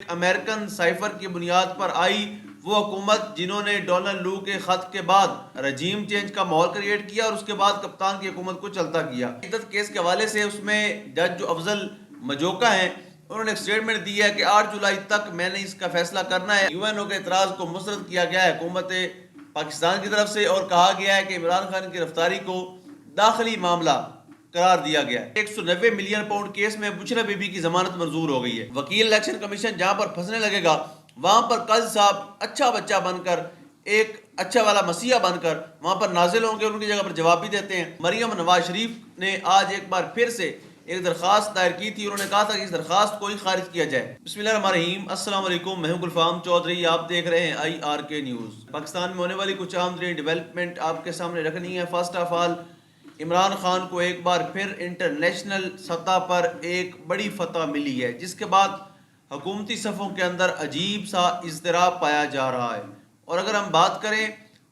American cipher کی بنیاد پر آئی وہ حکومت جنہوں نے ڈونلڈ لو کے خط کے بعد رجیم چینج کا ماحول کریٹ کیا اور اس کے بعد کپتان کی حکومت کو چلتا کیا۔ عدت کیس کے حوالے سے اس میں جج جو افضل مجوکا ہیں انہوں نے ایک سٹیٹمنٹ دی ہے کہ 8 جولائی تک میں نے اس کا فیصلہ کرنا ہے۔ یو این او کے اعتراض کو مسترد کیا گیا ہے حکومت پاکستان کی طرف سے اور کہا گیا ہے کہ عمران خان کی گرفتاری کو داخلی معاملہ قرار دیا گیا ہے۔ 190 ملین پاؤنڈ کیس میں بشرا بی بی کی ضمانت منظور ہو گئی ہے۔ وکیل الیکشن کمیشن جہاں پر پھنسنے لگے گا وہاں پر قاضی صاحب اچھا بچہ بن کر ایک اچھا والا مسیحا بن کر وہاں پر نازل ہوں گے، ان کی جگہ پر جواب بھی دیتے ہیں۔ مریم نواز شریف نے آج ایک بار پھر سے ایک درخواست دائر کی تھی، انہوں نے کہا تھا کہ اس درخواست کو ہی خارج کیا جائے۔ بسم اللہ الرحمن الرحیم، السلام علیکم، میں ہوں گلفام چودھری، آپ دیکھ رہے ہیں IRK نیوز۔ پاکستان میں ہونے والی کچھ اہم ترین ڈیولپمنٹ آپ کے سامنے رکھنی ہے۔ First of all, Imran Khan کو ایک بار پھر انٹرنیشنل سطح پر ایک بڑی فتح ملی ہے، جس کے بعد حکومتی صفوں کے اندر عجیب سا اضطراب پایا جا رہا ہے۔ اور اگر ہم بات کریں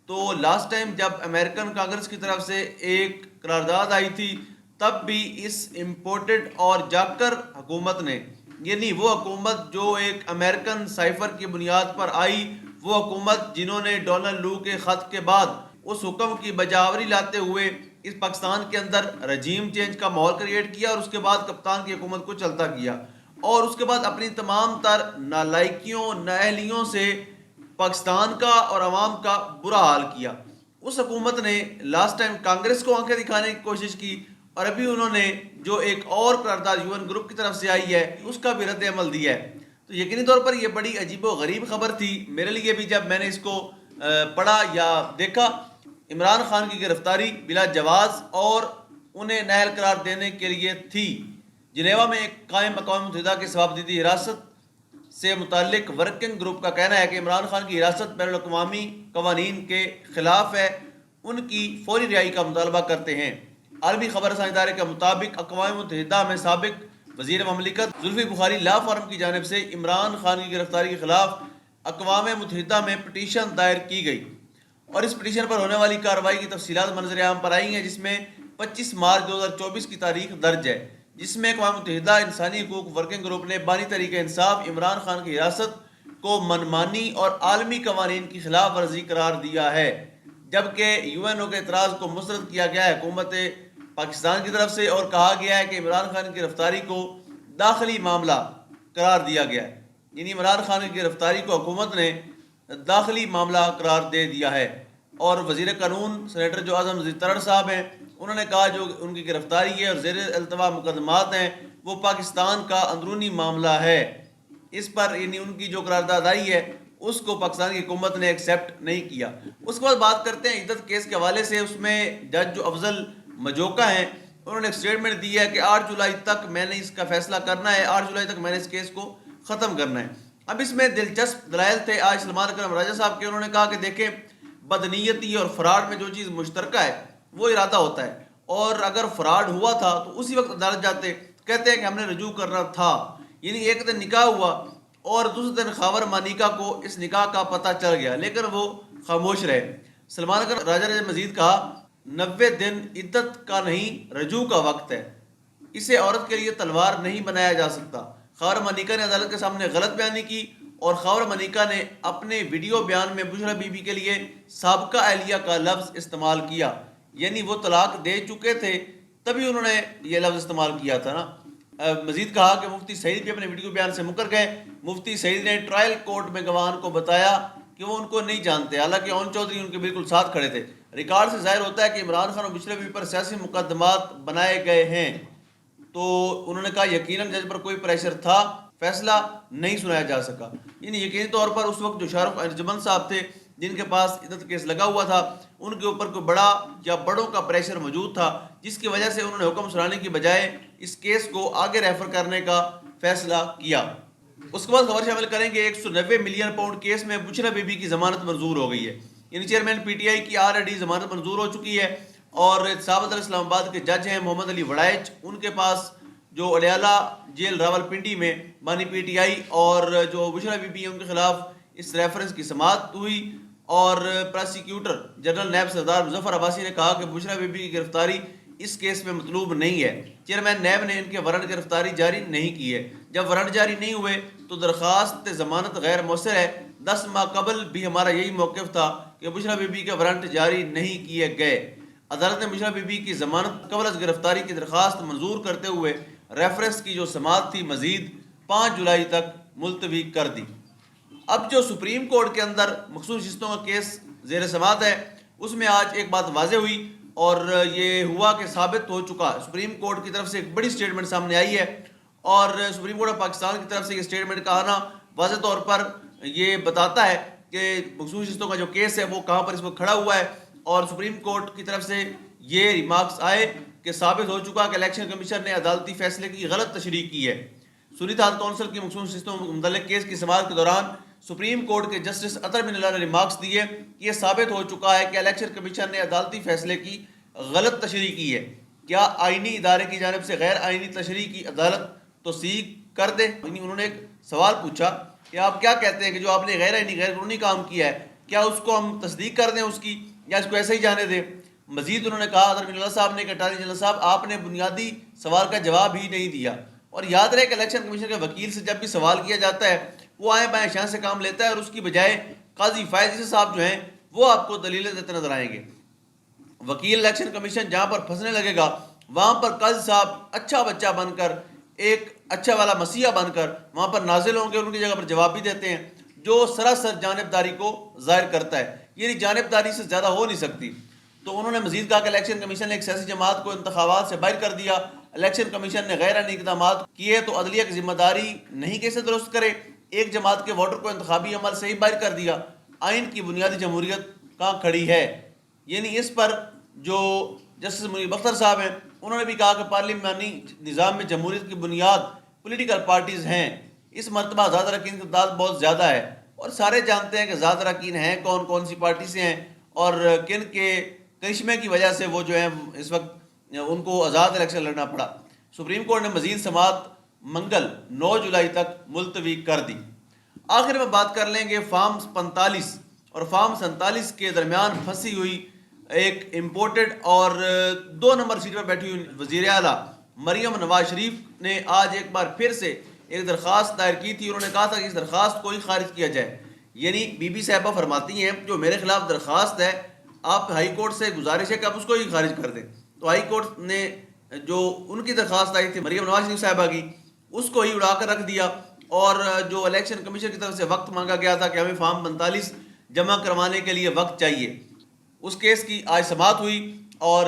تو لاسٹ ٹائم جب امریکن کانگریس کی طرف سے ایک قرارداد آئی تھی تب بھی اس امپورٹڈ اور جاکر حکومت نے، یعنی وہ حکومت جو ایک امریکن سائفر کی بنیاد پر آئی، وہ حکومت جنہوں نے ڈونلڈ لو کے خط کے بعد اس حکم کی بجاوری لاتے ہوئے اس پاکستان کے اندر رجیم چینج کا ماحول کریٹ کیا اور اس کے بعد کپتان کی حکومت کو چلتا کیا، اور اس کے بعد اپنی تمام تر نالائکیوں نااہلیوں سے پاکستان کا اور عوام کا برا حال کیا۔ اس حکومت نے لاسٹ ٹائم کانگریس کو آنکھیں دکھانے کی کوشش کی، اور ابھی انہوں نے جو ایک اور قرارداد UN گروپ کی طرف سے آئی ہے اس کا بھی رد عمل دیا ہے۔ تو یقینی طور پر یہ بڑی عجیب و غریب خبر تھی میرے لیے بھی جب میں نے اس کو پڑھا یا دیکھا۔ عمران خان کی گرفتاری بلا جواز اور انہیں نااہل قرار دینے کے لیے تھی۔ جنیوا میں ایک قائم اقوام متحدہ کی شفافیتی حراست سے متعلق ورکنگ گروپ کا کہنا ہے کہ عمران خان کی حراست بین الاقوامی قوانین کے خلاف ہے، ان کی فوری رہائی کا مطالبہ کرتے ہیں۔ عالمی خبر رسانی ادارے کے مطابق اقوام متحدہ میں سابق وزیر مملکت زلفی بخاری لا فارم کی جانب سے عمران خان کی گرفتاری کے خلاف اقوام متحدہ میں پٹیشن دائر کی گئی، اور اس پٹیشن پر ہونے والی کارروائی کی تفصیلات منظر عام پر آئی ہیں، جس میں 25 مارچ 2024 کی تاریخ درج ہے، جس میں اقوام متحدہ انسانی حقوق ورکنگ گروپ نے بانی طریق انصاف عمران خان کی حراست کو منمانی اور عالمی قوانین کی خلاف ورزی قرار دیا ہے، جبکہ UN کے اعتراض کو مسترد کیا گیا ہے حکومت پاکستان کی طرف سے اور کہا گیا ہے کہ عمران خان کی گرفتاری کو داخلی معاملہ قرار دیا گیا ہے، یعنی عمران خان کی گرفتاری کو حکومت نے داخلی معاملہ قرار دے دیا ہے۔ اور وزیر قانون سینیٹر جو اعظم مزید ترڑ صاحب ہیں انہوں نے کہا جو ان کی گرفتاری ہے اور زیر التوا مقدمات ہیں وہ پاکستان کا اندرونی معاملہ ہے، اس پر یعنی ان کی جو قرارداد آئی ہے اس کو پاکستان کی حکومت نے ایکسیپٹ نہیں کیا۔ اس کے بعد بات کرتے ہیں عدت کیس کے حوالے سے، اس میں جج جو افضل مجوکا ہیں انہوں نے ایک سٹیٹمنٹ دی ہے کہ 8 جولائی تک میں نے اس کا فیصلہ کرنا ہے، 8 جولائی تک میں نے اس کیس کو ختم کرنا ہے۔ اب اس میں دلچسپ دلائل تھے آج سلمان اکرم راجہ صاحب کے، انہوں نے کہا کہ دیکھیں بدنیتی اور فراڈ میں جو چیز مشترکہ ہے وہ ارادہ ہوتا ہے، اور اگر فراڈ ہوا تھا تو اسی وقت عدالت جاتے، کہتے ہیں کہ ہم نے رجوع کرنا تھا، یعنی ایک دن نکاح ہوا اور دوسرے دن خاور مانیکا کو اس نکاح کا پتہ چل گیا لیکن وہ خاموش رہے۔ سلمان اکرم راجہ نے مزید کہا 90 دن عدت کا نہیں رجوع کا وقت ہے، اسے عورت کے لیے تلوار نہیں بنایا جا سکتا۔ خاور مانیکا نے عدالت کے سامنے غلط بیانی کی، اور خاور مانیکا نے اپنے ویڈیو بیان میں بشرا بی بی کے لیے سابقہ اہلیہ کا لفظ استعمال کیا، یعنی وہ طلاق دے چکے تھے تبھی انہوں نے یہ لفظ استعمال کیا تھا نا۔ مزید کہا کہ مفتی سعید بھی اپنے ویڈیو بیان سے مکر گئے۔ مفتی سعید نے ٹرائل کورٹ میں گواہان کو بتایا کہ وہ ان کو نہیں جانتے، حالانکہ اون چودھری ان کے بالکل ساتھ کھڑے تھے۔ ریکارڈ سے ظاہر ہوتا ہے کہ عمران خان اور بشرا بی بی پر سیاسی مقدمات بنائے گئے ہیں، تو انہوں نے کہا یقیناً جج پر کوئی پریشر تھا، فیصلہ نہیں سنایا جا سکا، یعنی یقینی طور پر اس وقت جو شاہ رخ انجمن صاحب تھے جن کے پاس عدت کیس لگا ہوا تھا ان کے اوپر کوئی بڑا یا بڑوں کا پریشر موجود تھا، جس کی وجہ سے انہوں نے حکم سنانے کی بجائے اس کیس کو آگے ریفر کرنے کا فیصلہ کیا۔ اس کے بعد خبر شامل کریں گے 190 ملین پاؤنڈ کیس میں بشرا بی بی کی ضمانت منظور ہو گئی ہے، یعنی چیئرمین PTI کی آلریڈی ضمانت منظور ہو چکی ہے، اور احتساب عدالت اسلام آباد کے جج ہیں محمد علی وڑائچ، ان کے پاس جو اڈیالہ جیل راولپنڈی میں بانی PTI اور جو بشرا بی بی ہیں ان کے خلاف اس ریفرنس کی سماعت ہوئی، اور پراسیکیوٹر جنرل نیب سردار مظفر عباسی نے کہا کہ بشرا بی بی کی گرفتاری اس کیس میں مطلوب نہیں ہے۔ چیئرمین نیب نے ان کے وارنٹ گرفتاری جاری نہیں کی ہے، جب وارنٹ جاری نہیں ہوئے تو درخواست ضمانت غیر مؤثر ہے۔ 10 ماہ قبل بھی ہمارا یہی موقف تھا کہ بشریٰ بی بی کے وارنٹ جاری نہیں کیے گئے۔ عدالت نے بشریٰ بی بی کی ضمانت قبل از گرفتاری کی درخواست منظور کرتے ہوئے ریفرنس کی جو سماعت تھی مزید 5 جولائی تک ملتوی کر دی۔ اب جو سپریم کورٹ کے اندر مخصوص نشستوں کا کیس زیر سماعت ہے، اس میں آج ایک بات واضح ہوئی اور یہ ہوا کہ ثابت ہو چکا، سپریم کورٹ کی طرف سے ایک بڑی سٹیٹمنٹ سامنے آئی ہے اور سپریم کورٹ آف پاکستان کی طرف سے یہ سٹیٹمنٹ کا آنا واضح طور پر یہ بتاتا ہے کہ مخصوص نشستوں کا جو کیس ہے وہ کہاں پر اس وقت کھڑا ہوا ہے، اور سپریم کورٹ کی طرف سے یہ ریمارکس آئے کہ ثابت ہو چکا کہ الیکشن کمیشن نے عدالتی فیصلے کی غلط تشریح کی ہے۔ سنی اتحاد کونسل کی مخصوص نشستوں متعلق کیس کی سماعت کے دوران سپریم کورٹ کے جسٹس اطہر بن اللہ نے ریمارکس دیے کہ یہ ثابت ہو چکا ہے کہ الیکشن کمیشن نے عدالتی فیصلے کی غلط تشریح کی ہے۔ کیا آئینی ادارے کی جانب سے غیر آئینی تشریح کی عدالت توثیق کر دے؟ انہوں نے ایک سوال پوچھا کہ آپ کیا کہتے ہیں کہ جو آپ نے غیر آئینی غیر قانونی کام کیا ہے، کیا اس کو ہم تصدیق کر دیں اس کی، یا اس کو ایسے ہی جانے دیں؟ مزید انہوں نے کہا، اطہر بن اللہ صاحب نے کہ اٹارنی جنرل صاحب آپ نے بنیادی سوال کا جواب ہی نہیں دیا، اور یاد رہے کہ الیکشن کمیشن کے وکیل سے جب بھی سوال کیا جاتا ہے وہ آئیں بائیں شان سے کام لیتا ہے، اور اس کی بجائے قاضی فائز عیسی صاحب جو ہیں وہ آپ کو دلیلیں دیتے نظر آئیں گے۔ وکیل الیکشن کمیشن جہاں پر پھنسنے لگے گا وہاں پر قاضی صاحب اچھا بچہ بن کر، ایک اچھا والا مسیحا بن کر وہاں پر نازل ہوں گے، ان کی جگہ پر جواب بھی دیتے ہیں جو سراسر جانبداری کو ظاہر کرتا ہے، یعنی جانبداری سے زیادہ ہو نہیں سکتی۔ تو انہوں نے مزید کہا کہ الیکشن کمیشن نے ایک سیاسی جماعت کو انتخابات سے باہر کر دیا، الیکشن کمیشن نے غیر آئینی اقدامات کیے تو عدلیہ کی ذمہ داری نہیں کیسے درست کرے، ایک جماعت کے ووٹر کو انتخابی عمل سے ہی باہر کر دیا، آئین کی بنیادی جمہوریت کہاں کھڑی ہے؟ یعنی اس پر جو جسٹس منیر بختر صاحب ہیں انہوں نے بھی کہا کہ پارلیمانی نظام میں جمہوریت کی بنیاد پولیٹیکل پارٹیز ہیں، اس مرتبہ ذات اراکین کی تعداد بہت زیادہ ہے، اور سارے جانتے ہیں کہ ذات اراکین ہیں کون کون سی پارٹی سے ہیں اور کن کے کرشمے کی وجہ سے وہ جو ہیں اس وقت ان کو آزاد الیکشن لڑنا پڑا۔ سپریم کورٹ نے مزید سماعت منگل 9 جولائی تک ملتوی کر دی۔ آخر میں بات کر لیں گے فارم 45 اور فارم 47 کے درمیان پھنسی ہوئی ایک امپورٹڈ اور 2 نمبر سیٹ پر بیٹھی ہوئی وزیر اعلیٰ مریم نواز شریف نے آج ایک بار پھر سے ایک درخواست دائر کی تھی۔ انہوں نے کہا تھا کہ اس درخواست کو ہی خارج کیا جائے، یعنی بی بی صاحبہ فرماتی ہیں جو میرے خلاف درخواست ہے، آپ ہائی کورٹ سے گزارش ہے کہ آپ اس کو ہی خارج کر دیں۔ تو ہائی کورٹ نے جو ان کی درخواست آئی تھی مریم نواز شریف صاحبہ کی، اس کو ہی اڑا کر رکھ دیا، اور جو الیکشن کمیشن کی طرف سے وقت مانگا گیا تھا کہ ہمیں فارم 45 جمع کروانے کے لیے وقت چاہیے، اس کیس کی آج سماعت ہوئی، اور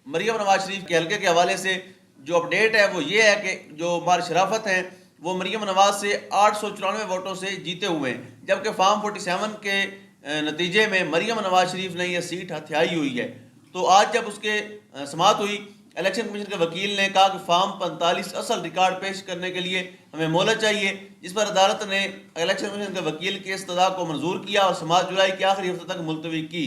مریم نواز شریف کے حلقے کے حوالے سے جو اپڈیٹ ہے وہ یہ ہے کہ جو مار شرافت ہیں وہ مریم نواز سے 894 ووٹوں سے جیتے ہوئے ہیں، جبکہ فارم 47 کے نتیجے میں مریم نواز شریف نے یہ سیٹ ہتھیائی ہوئی ہے۔ تو آج جب اس کے سماعت ہوئی، الیکشن کمیشن کے وکیل نے کہا کہ فارم 45 اصل ریکارڈ پیش کرنے کے لیے ہمیں مہلت چاہیے، جس پر عدالت نے الیکشن کمیشن کے وکیل کی استدعا کو منظور کیا اور سماعت جولائی کے آخری ہفتے تک ملتوی کی۔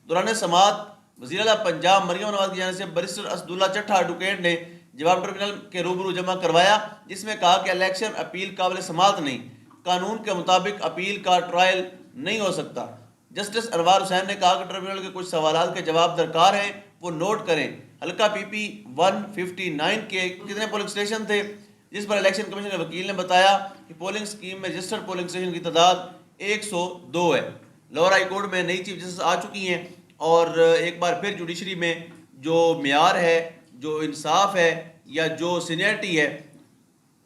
دوران سماعت وزیر اعلیٰ پنجاب مریم نواز کی جانب سے بیرسٹر اسداللہ چٹھا ایڈوکیٹ نے جواب ٹربیونل کے روبرو جمع کروایا، جس میں کہا کہ الیکشن اپیل قابل سماعت نہیں، قانون کے مطابق اپیل کا ٹرائل نہیں ہو سکتا۔ جسٹس انوار حسین نے کہا کہ ٹربیونل کے کچھ سوالات کے جواب درکار ہیں، وہ نوٹ کریں۔ حلقہ پی پی 159 کے کتنے پولنگ اسٹیشن تھے، جس پر الیکشن کمیشن کے وکیل نے بتایا کہ پولنگ اسکیم میں رجسٹرڈ پولنگ اسٹیشن کی تعداد 102 ہے۔ لاہور ہائی کورٹ میں نئی چیف جسٹس آ چکی ہیں، اور ایک بار پھر جوڈیشری میں جو معیار ہے، جو انصاف ہے یا جو سینئرٹی ہے،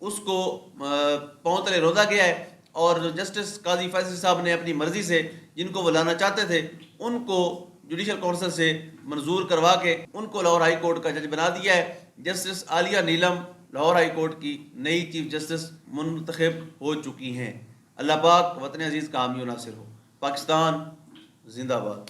اس کو پاؤں تلے روندا گیا ہے، اور جسٹس قاضی فیصل صاحب نے اپنی مرضی سے جن کو وہ لانا چاہتے تھے ان کو جوڈیشل کونسل سے منظور کروا کے ان کو لاہور ہائی کورٹ کا جج بنا دیا ہے۔ جسٹس عالیہ نیلم لاہور ہائی کورٹ کی نئی چیف جسٹس منتخب ہو چکی ہیں۔ اللہ پاک وطن عزیز کا حامی و ناصر ہو۔ پاکستان زندہ باد۔